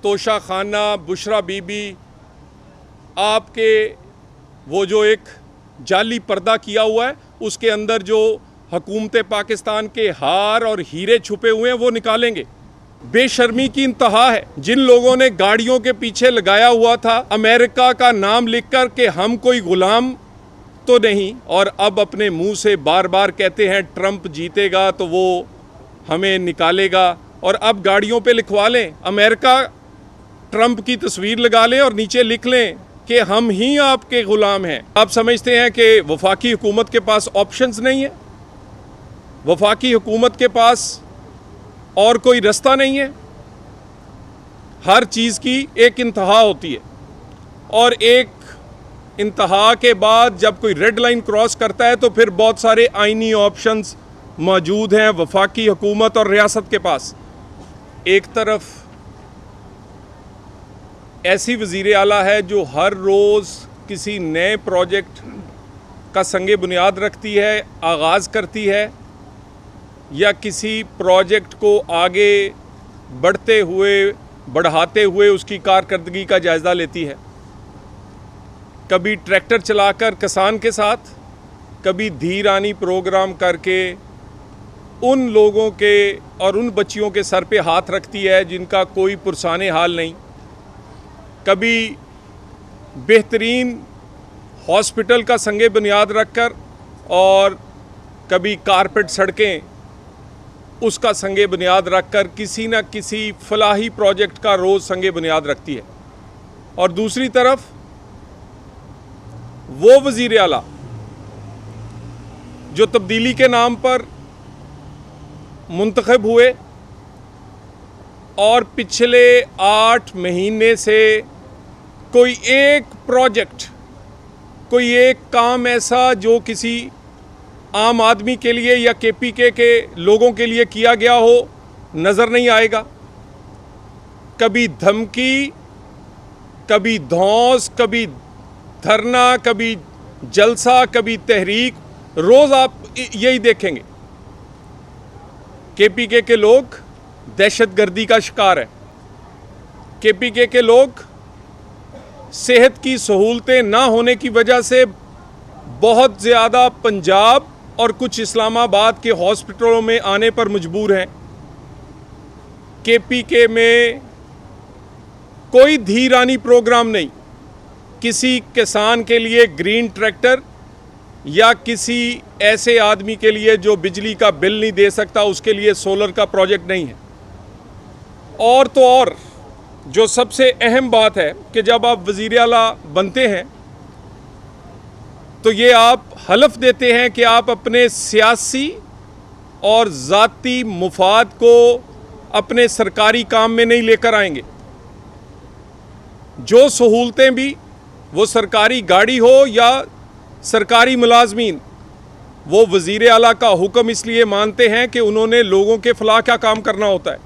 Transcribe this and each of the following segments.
तोशा खाना, बुशरा बीबी, आपके वो जो एक जाली पर्दा किया हुआ है उसके अंदर जो हुकूमत पाकिस्तान के हार और हीरे छुपे हुए हैं वो निकालेंगे। बेशर्मी की इंतहा है। जिन लोगों ने गाड़ियों के पीछे लगाया हुआ था अमेरिका का नाम लिखकर कि हम कोई गुलाम तो नहीं, और अब अपने मुंह से बार बार कहते हैं ट्रंप जीतेगा तो वो हमें निकालेगा, और अब गाड़ियों पे लिखवा लें अमेरिका ट्रंप की तस्वीर लगा लें और नीचे लिख लें कि हम ही आपके गुलाम हैं। आप समझते हैं कि वफाकी हुकूमत के पास ऑप्शंस नहीं है, वफाकी हुकूमत के पास और कोई रास्ता नहीं है। हर चीज़ की एक इंतहा होती है, और एक इंतहा के बाद जब कोई रेड लाइन क्रॉस करता है तो फिर बहुत सारे आईनी ऑप्शंस मौजूद हैं वफाकी हुकूमत और रियासत के पास। एक तरफ ऐसी वज़ीर आला है जो हर रोज़ किसी नए प्रोजेक्ट का संगे बुनियाद रखती है, आगाज़ करती है, या किसी प्रोजेक्ट को आगे बढ़ाते हुए उसकी कारकर्दगी का जायज़ा लेती है। कभी ट्रैक्टर चलाकर किसान के साथ, कभी धीरानी प्रोग्राम करके उन लोगों के और उन बच्चियों के सर पे हाथ रखती है जिनका कोई पुरसाने हाल नहीं। कभी बेहतरीन हॉस्पिटल का संगे बुनियाद रखकर, और कभी कारपेट सड़कें उसका संगे बुनियाद रखकर किसी न किसी फलाही प्रोजेक्ट का रोज़ संगे बुनियाद रखती है। और दूसरी तरफ वो वज़ीर आला जो तब्दीली के नाम पर मुंतखब हुए और पिछले 8 महीने से कोई एक प्रोजेक्ट, कोई एक काम ऐसा जो किसी आम आदमी के लिए या केपीके के लोगों के लिए किया गया हो नज़र नहीं आएगा। कभी धमकी, कभी धौंस, कभी धरना, कभी जलसा, कभी तहरीक, रोज़ आप यही देखेंगे। केपीके के लोग दहशतगर्दी का शिकार है। केपीके के लोग सेहत की सहूलतें ना होने की वजह से बहुत ज़्यादा पंजाब और कुछ इस्लामाबाद के हॉस्पिटलों में आने पर मजबूर हैं। केपीके में कोई धीरानी प्रोग्राम नहीं। किसी किसान के लिए ग्रीन ट्रैक्टर या किसी ऐसे आदमी के लिए जो बिजली का बिल नहीं दे सकता उसके लिए सोलर का प्रोजेक्ट नहीं है। और तो और जो सबसे अहम बात है कि जब आप वज़ीर आला बनते हैं तो ये आप हलफ देते हैं कि आप अपने सियासी और ज़ाती मुफाद को अपने सरकारी काम में नहीं लेकर आएंगे। जो सहूलतें भी, वो सरकारी गाड़ी हो या सरकारी मुलाजमीन, वो वज़ीर आला का हुक्म इसलिए मानते हैं कि उन्होंने लोगों के फलाह का काम करना होता है।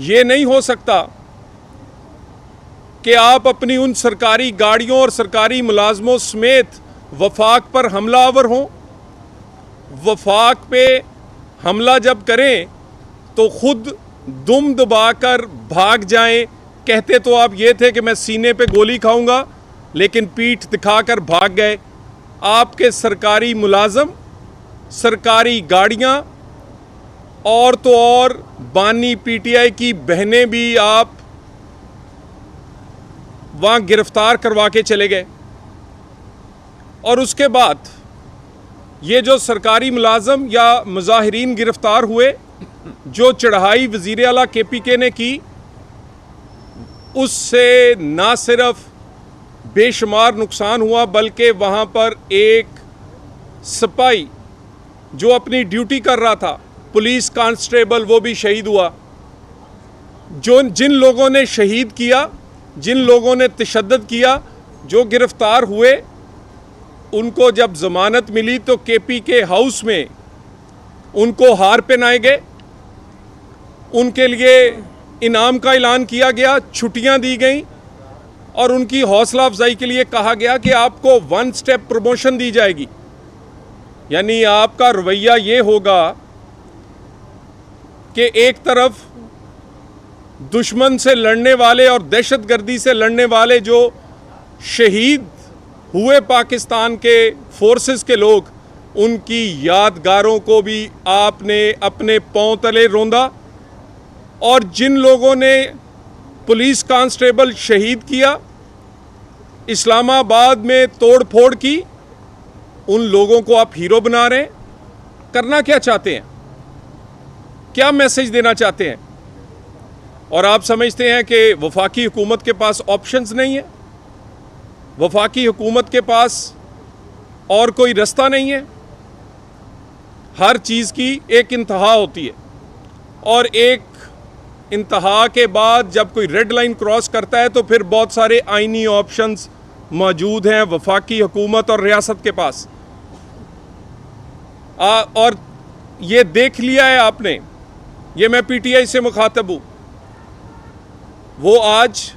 ये नहीं हो सकता कि आप अपनी उन सरकारी गाड़ियों और सरकारी मुलाजमों समेत वफाक पर हमलावर हों। वफाक पे हमला जब करें तो खुद दुम दबाकर भाग जाएं। कहते तो आप ये थे कि मैं सीने पे गोली खाऊंगा, लेकिन पीठ दिखाकर भाग गए। आपके सरकारी मुलाजम, सरकारी गाड़ियां, और तो और बानी पीटीआई की बहनें भी आप वहाँ गिरफ्तार करवा के चले गए। और उसके बाद ये जो सरकारी मुलाजम या मुजाहिरीन गिरफ्तार हुए, जो चढ़ाई वज़ीर आला केपीके ने की, उससे ना सिर्फ बेशुमार नुकसान हुआ बल्कि वहाँ पर एक सिपाही जो अपनी ड्यूटी कर रहा था, पुलिस कांस्टेबल, वो भी शहीद हुआ। जिन लोगों ने शहीद किया, जिन लोगों ने तशद्दुद किया, जो गिरफ्तार हुए, उनको जब ज़मानत मिली तो केपीके हाउस में उनको हार पहनाए गए, उनके लिए इनाम का ऐलान किया गया, छुट्टियां दी गई, और उनकी हौसला अफजाई के लिए कहा गया कि आपको 1 स्टेप प्रमोशन दी जाएगी। यानी आपका रवैया ये होगा कि एक तरफ दुश्मन से लड़ने वाले और दहशतगर्दी से लड़ने वाले जो शहीद हुए पाकिस्तान के फोर्सेस के लोग, उनकी यादगारों को भी आपने अपने पांव तले रौंदा। और जिन लोगों ने पुलिस कांस्टेबल शहीद किया, इस्लामाबाद में तोड़ फोड़ की, उन लोगों को आप हीरो बना रहे हैं। करना क्या चाहते हैं? क्या मैसेज देना चाहते हैं? और आप समझते हैं कि वफाकी हुकूमत के पास ऑप्शंस नहीं है, वफाकी हुकूमत के पास और कोई रास्ता नहीं है। हर चीज़ की एक इंतहा होती है, और एक इंतहा के बाद जब कोई रेड लाइन क्रॉस करता है तो फिर बहुत सारे आईनी ऑप्शंस मौजूद हैं वफाकी हुकूमत और रियासत के पास। और ये देख लिया है आपने, ये मैं पीटीआई से मुखातब हूँ, वो आज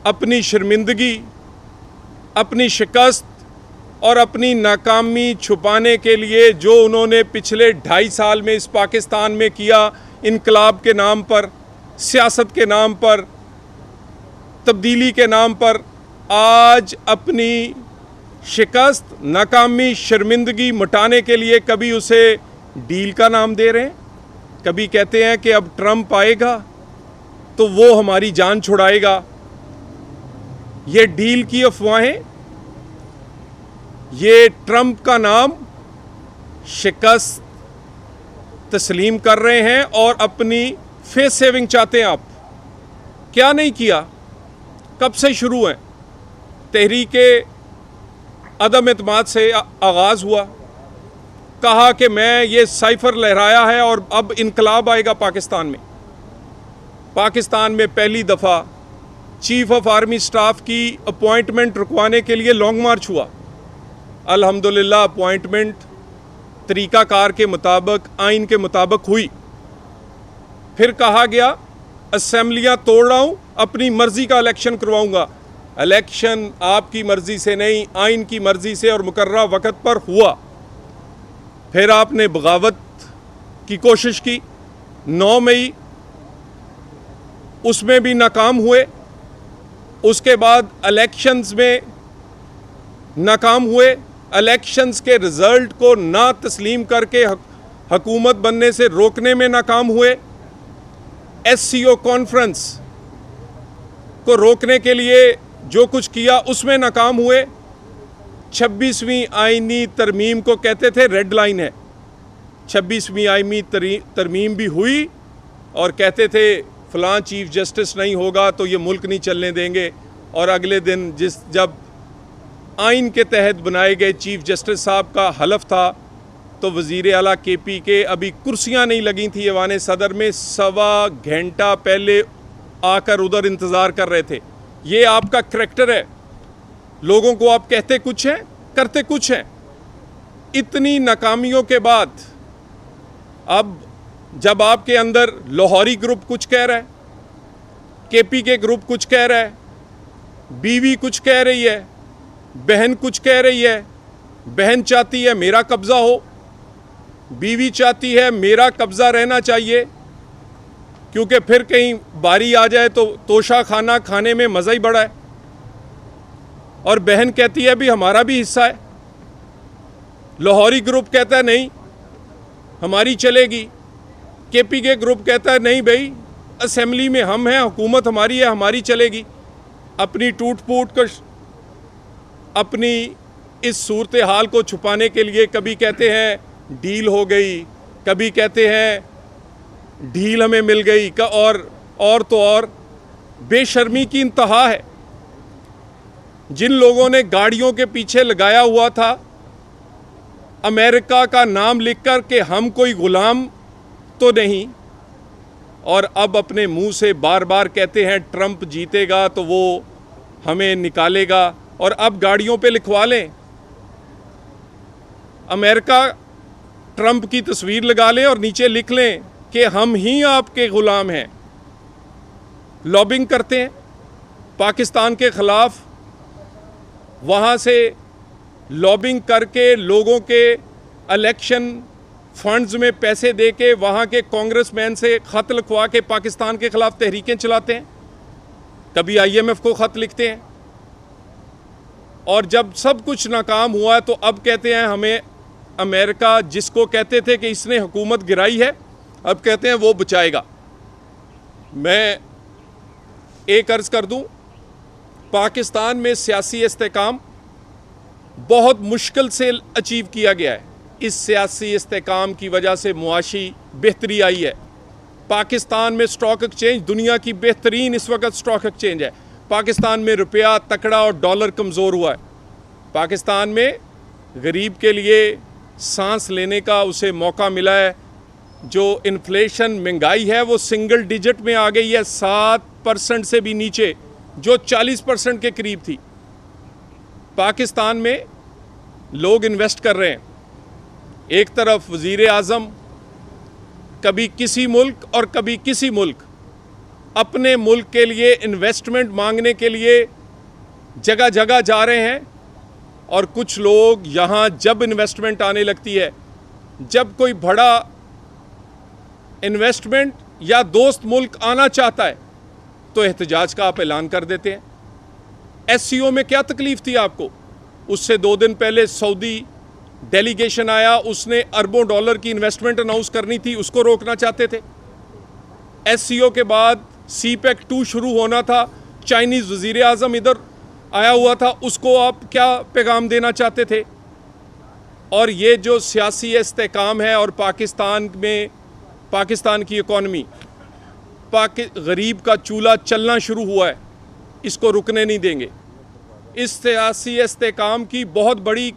अपनी शर्मिंदगी, अपनी शिकस्त और अपनी नाकामी छुपाने के लिए जो उन्होंने पिछले 2.5 साल में इस पाकिस्तान में किया, इनकलाब के नाम पर, सियासत के नाम पर, तब्दीली के नाम पर, आज अपनी शिकस्त, नाकामी, शर्मिंदगी मिटाने के लिए कभी उसे डील का नाम दे रहे हैं, कभी कहते हैं कि अब ट्रंप आएगा तो वो हमारी जान छुड़ाएगा। ये डील की अफवाहें, ये ट्रंप का नाम शिकस्त तस्लीम कर रहे हैं और अपनी फेस सेविंग चाहते हैं आप। क्या नहीं किया? कब से शुरू है? तहरीके अदम एतमाद से आगाज़ हुआ, कहा कि मैं ये साइफर लहराया है और अब इनकलाब आएगा पाकिस्तान में। पाकिस्तान में पहली दफ़ा चीफ ऑफ आर्मी स्टाफ की अपॉइंटमेंट रुकवाने के लिए लॉन्ग मार्च हुआ। अल्हम्दुलिल्लाह अपॉइंटमेंट तरीक़ाकार के मुताबिक, आइन के मुताबिक हुई। फिर कहा गया असेंबलियाँ तोड़ रहा हूँ, अपनी मर्ज़ी का इलेक्शन करवाऊँगा। इलेक्शन आपकी मर्ज़ी से नहीं, आइन की मर्ज़ी से और मुकर्ररा वक़्त पर हुआ। फिर आपने बगावत की कोशिश की 9 मई, उसमें भी नाकाम हुए। उसके बाद इलेक्शंस में नाकाम हुए। इलेक्शंस के रिज़ल्ट को ना तस्लीम करके हुकूमत बनने से रोकने में नाकाम हुए। SCO कॉन्फ्रेंस को रोकने के लिए जो कुछ किया उसमें नाकाम हुए। 26वीं आईनी तरमीम को कहते थे रेड लाइन है। 26वीं आईनी तरमीम भी हुई और कहते थे फ़लाँ चीफ जस्टिस नहीं होगा तो ये मुल्क नहीं चलने देंगे। और अगले दिन जब आइन के तहत बनाए गए चीफ जस्टिस साहब का हलफ था तो वज़ीर आला KP के अभी कुर्सियां नहीं लगी थी ऐवान सदर में, 1.25 घंटा पहले आकर उधर इंतज़ार कर रहे थे। ये आपका करैक्टर है। लोगों को आप कहते कुछ हैं, करते कुछ हैं। इतनी नाकामियों के बाद अब जब आपके अंदर लाहौरी ग्रुप कुछ कह रहा है, KP के ग्रुप कुछ कह रहा है, बीवी कुछ कह रही है, बहन कुछ कह रही है। बहन चाहती है मेरा कब्ज़ा हो, बीवी चाहती है मेरा कब्ज़ा रहना चाहिए, क्योंकि फिर कहीं बारी आ जाए तो तोशा खाना खाने में मज़ा ही बड़ा है। और बहन कहती है भी हमारा भी हिस्सा है। लाहौरी ग्रुप कहता है नहीं हमारी चलेगी। KP के ग्रुप कहता है नहीं भाई, असेंबली में हम हैं, हुकूमत हमारी है, हमारी चलेगी। अपनी टूट फूट को, अपनी इस सूरत हाल को छुपाने के लिए कभी कहते हैं डील हो गई, कभी कहते हैं ढील हमें मिल गई, और तो और बेशर्मी की इंतहा है। जिन लोगों ने गाड़ियों के पीछे लगाया हुआ था अमेरिका का नाम लिखकर कि हम कोई गुलाम तो नहीं, और अब अपने मुंह से बार बार कहते हैं ट्रंप जीतेगा तो वो हमें निकालेगा, और अब गाड़ियों पे लिखवा लें अमेरिका ट्रंप की तस्वीर लगा लें और नीचे लिख लें कि हम ही आपके ग़ुलाम हैं। लॉबिंग करते हैं पाकिस्तान के ख़िलाफ़, वहाँ से लॉबिंग करके लोगों के इलेक्शन फंड्स में पैसे दे के वहाँ के कांग्रेसमैन से ख़त लिखवा के पाकिस्तान के ख़िलाफ़ तहरीकें चलाते हैं, कभी IMF को ख़त लिखते हैं, और जब सब कुछ नाकाम हुआ है तो अब कहते हैं हमें अमेरिका, जिसको कहते थे कि इसने हुकूमत गिराई है, अब कहते हैं वो बचाएगा। मैं एक अर्ज़ कर दूं, पाकिस्तान में सियासी इस्तेकाम बहुत मुश्किल से अचीव किया गया है। इस सियासी इस्तेकाम की वजह से मुआशी बेहतरी आई है। पाकिस्तान में स्टॉक एक्सचेंज दुनिया की बेहतरीन इस वक्त स्टॉक एक्सचेंज है। पाकिस्तान में रुपया तकड़ा और डॉलर कमज़ोर हुआ है। पाकिस्तान में गरीब के लिए सांस लेने का उसे मौका मिला है। जो इन्फ्लेशन, महंगाई है, वो सिंगल डिजिट में आ गई है, 7% से भी नीचे, जो 40% के करीब थी। पाकिस्तान में लोग इन्वेस्ट कर रहे हैं। एक तरफ वज़ीर आज़म कभी किसी मुल्क और कभी किसी मुल्क अपने मुल्क के लिए इन्वेस्टमेंट मांगने के लिए जगह जगह जा रहे हैं, और कुछ लोग यहाँ जब इन्वेस्टमेंट आने लगती है, जब कोई बड़ा इन्वेस्टमेंट या दोस्त मुल्क आना चाहता है, तो एहतजाज का आप ऐलान कर देते हैं। SCO में क्या तकलीफ़ थी आपको? उससे 2 दिन पहले सऊदी डेलीगेशन आया, उसने अरबों डॉलर की इन्वेस्टमेंट अनाउंस करनी थी, उसको रोकना चाहते थे। SCO के बाद CPEC 2 शुरू होना था, चाइनीज़ वज़ीर आज़म इधर आया हुआ था, उसको आप क्या पैगाम देना चाहते थे? और ये जो सियासी इस्तेकाम है, और पाकिस्तान में पाकिस्तान की इकॉनमी, गरीब का चूल्हा चलना शुरू हुआ है, इसको रुकने नहीं देंगे। इस सियासी इस्तेकाम की बहुत बड़ी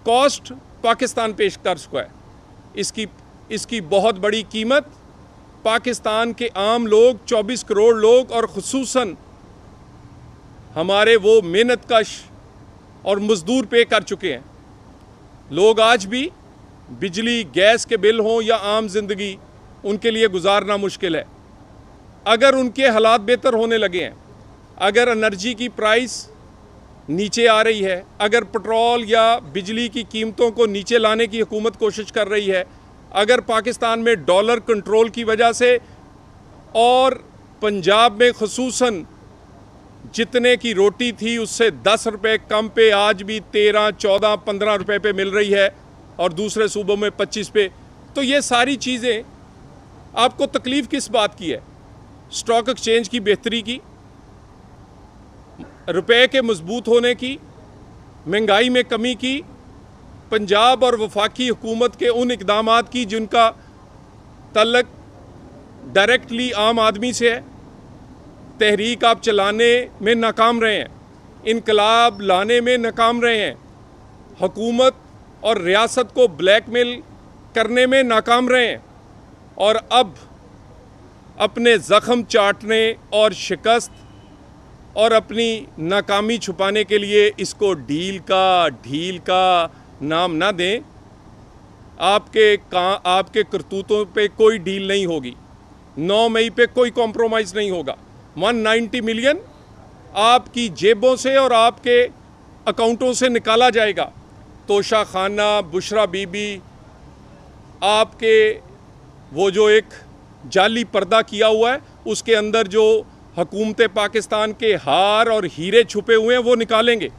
कॉस्ट पाकिस्तान पेश कर चुका है। इसकी बहुत बड़ी कीमत पाकिस्तान के आम लोग, 24 करोड़ लोग, और ख़ुसूसन हमारे वो मेहनतकश और मज़दूर पे कर चुके हैं। लोग आज भी बिजली, गैस के बिल हों या आम ज़िंदगी, उनके लिए गुजारना मुश्किल है। अगर उनके हालात बेहतर होने लगे हैं, अगर एनर्जी की प्राइस नीचे आ रही है, अगर पेट्रोल या बिजली की कीमतों को नीचे लाने की हुकूमत कोशिश कर रही है, अगर पाकिस्तान में डॉलर कंट्रोल की वजह से और पंजाब में ख़ुसूसन जितने की रोटी थी उससे 10 रुपये कम पे आज भी 13, 14, 15 रुपये पे मिल रही है, और दूसरे सूबों में 25 पे, तो ये सारी चीज़ें आपको तकलीफ़ किस बात की है? स्टॉक एक्सचेंज की बेहतरी की, रुपए के मजबूत होने की, महंगाई में कमी की, पंजाब और वफाकी हुकूमत के उन इक़दामात की जिनका तल्लुक़ डायरेक्टली आम आदमी से है। तहरीक आप चलाने में नाकाम रहे हैं, इनकलाब लाने में नाकाम रहे हैं, हुकूमत और रियासत को ब्लैकमेल करने में नाकाम रहे हैं, और अब अपने ज़ख्म चाटने और शिकस्त और अपनी नाकामी छुपाने के लिए इसको ढील का नाम ना दें। आपके करतूतों पे कोई डील नहीं होगी। 9 मई पे कोई कॉम्प्रोमाइज़ नहीं होगा। 190 मिलियन आपकी जेबों से और आपके अकाउंटों से निकाला जाएगा। तोशा खाना, बुशरा बीबी, आपके वो जो एक जाली पर्दा किया हुआ है, उसके अंदर जो हुकूमत पाकिस्तान के हार और हीरे छुपे हुए हैं, वो निकालेंगे।